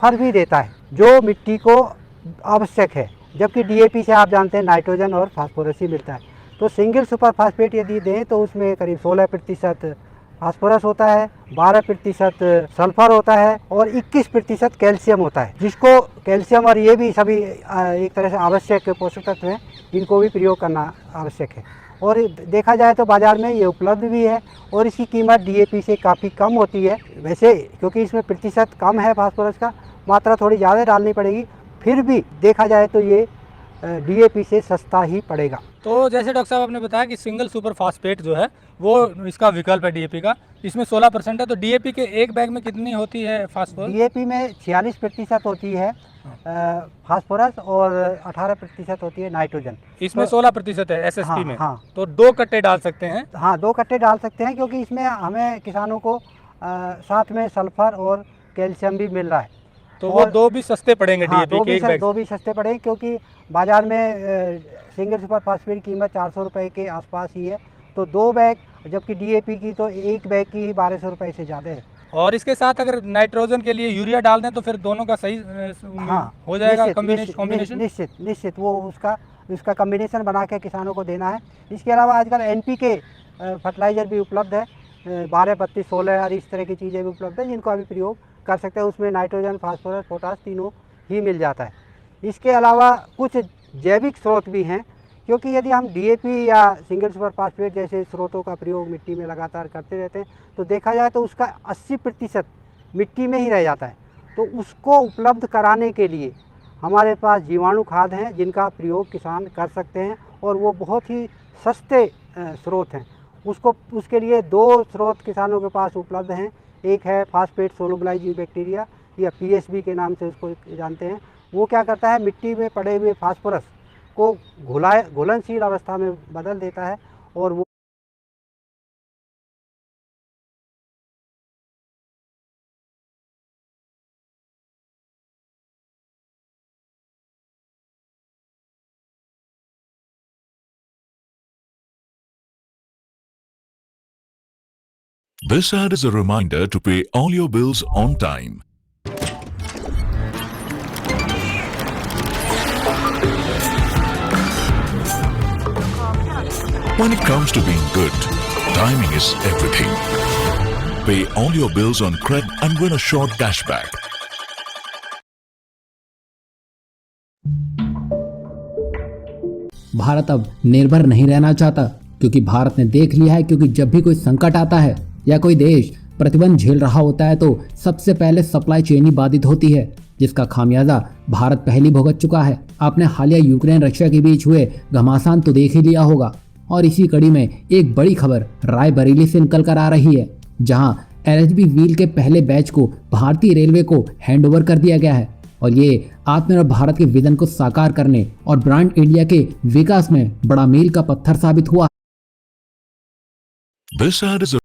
Sulphur भी देता है जो मिट्टी को आवश्यक है, जबकि डीएपी से आप जानते हैं नाइट्रोजन और फास्फोरस ही मिलता है। तो सिंगल सुपर फास्फेट यदि दें तो उसमें करीब 16% फास्फोरस होता है, 12% सल्फर होता है और 21% कैल्शियम होता है, जिसको कैल्शियम और ये भी सभी एक तरह से आवश्यक पोषक तत्व हैं, इनको भी प्रयोग करना आवश्यक है। और देखा जाए तो बाज़ार में ये उपलब्ध भी है और इसकी कीमत डीएपी से काफ़ी कम होती है। वैसे क्योंकि इसमें प्रतिशत कम है फास्फोरस का, मात्रा थोड़ी ज़्यादा डालनी पड़ेगी, फिर भी देखा जाए तो ये डीएपी से सस्ता ही पड़ेगा। तो जैसे डॉक्टर साहब आपने बताया कि सिंगल सुपर फास्फेट जो है वो इसका विकल्प है डीएपी का, इसमें 16% है। तो डीएपी के एक बैग में कितनी होती है फास्फोरस? डीएपी में 46% होती है फास्फोरस और 18% होती है नाइट्रोजन। इसमें 16% है एसएसपी हाँ, में। हाँ। तो 2 कट्टे डाल सकते हैं। हाँ, 2 कट्टे डाल सकते हैं क्योंकि इसमें हमें किसानों को साथ में सल्फर और कैल्शियम भी मिल रहा है। तो वो और 2 भी सस्ते पड़ेंगे हाँ, डीएपी के एक बैग। 2 भी सस्ते पड़ेंगे क्योंकि बाज़ार में सिंगल सुपर फास्फेट की कीमत 400 रुपये के आसपास ही है। तो 2 बैग, जबकि डीएपी की तो एक बैग की ही 1200 रुपये से ज़्यादा है। और इसके साथ अगर नाइट्रोजन के लिए यूरिया डाल दें तो फिर दोनों का सही हाँ, हो जाएगा निश्चित कॉम्बिनेशन। निश्चित वो उसका कम्बिनेशन बना के किसानों को देना है। इसके अलावा आजकल एनपीके फर्टिलाइज़र भी उपलब्ध है, 12, 32, 16 और इस तरह की चीज़ें भी उपलब्ध हैं जिनको अभी प्रयोग कर सकते हैं। उसमें नाइट्रोजन, फास्फोरस, पोटास तीनों ही मिल जाता है। इसके अलावा कुछ जैविक स्रोत भी हैं, क्योंकि यदि हम डीएपी या सिंगल सुपर फास्फेट जैसे स्रोतों का प्रयोग मिट्टी में लगातार करते रहते हैं तो देखा जाए तो उसका 80% मिट्टी में ही रह जाता है। तो उसको उपलब्ध कराने के लिए हमारे पास जीवाणु खाद हैं जिनका प्रयोग किसान कर सकते हैं और वो बहुत ही सस्ते स्रोत हैं। उसके लिए 2 स्रोत किसानों के पास उपलब्ध हैं। एक है फास्फेट सोलुबलाइजिंग बैक्टीरिया या पीएसबी के नाम से उसको जानते हैं। वो क्या करता है, मिट्टी में पड़े हुए फास्फोरस को घुलनशील अवस्था में बदल देता है और वो This ad is a reminder to pay all your bills on time. When it comes to being good, timing is everything. Pay all your bills on cred and win a short cashback. Bharat अब निर्भर नहीं रहना चाहता, क्योंकि भारत ने देख लिया है क्योंकि जब भी कोई संकट आता है या कोई देश प्रतिबंध झेल रहा होता है तो सबसे पहले सप्लाई चेन ही बाधित होती है, जिसका खामियाजा भारत पहले भुगत चुका है। आपने हालिया यूक्रेन रशिया के बीच हुए घमासान तो देख ही लिया होगा, और इसी कड़ी में एक बड़ी खबर रायबरेली से निकल कर आ रही है, जहां एलएचबी व्हील के पहले बैच को भारतीय रेलवे को हैंडओवर कर दिया गया है और ये आत्मनिर्भर भारत के विजन को साकार करने और ब्रांड इंडिया के विकास में बड़ा मील का पत्थर साबित हुआ। This ad is a